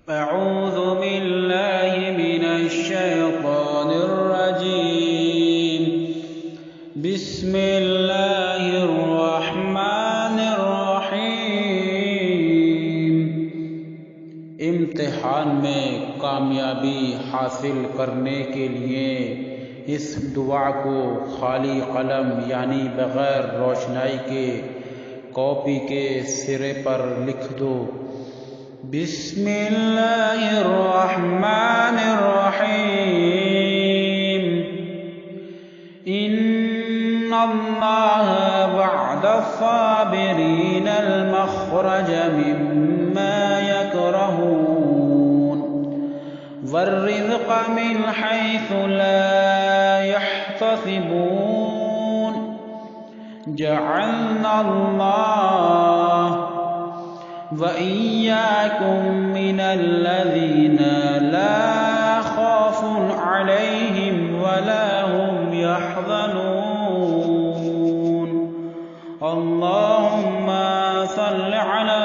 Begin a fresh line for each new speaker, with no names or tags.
أعوذ بالله من الشيطان الرجيم بسم الله الرحمن الرحيم امتحان میں کامیابی حاصل کرنے کے لیے اس دعا کو خالی قلم یعنی بغیر روشنائی کے کاپی کے سرے پر لکھ دو۔ بسم اللہ الرحمن الرحیم ان اللہ وعد الصابرین المخرج مما یکرہون والرزق من حیث لا يحتسبون جعلنا اللہ وَإِيَّاكُمْ مِنَ الَّذِينَ لَا خَوْفٌ عَلَيْهِمْ وَلَا هُمْ يَحْزَنُونَ اللهم صل على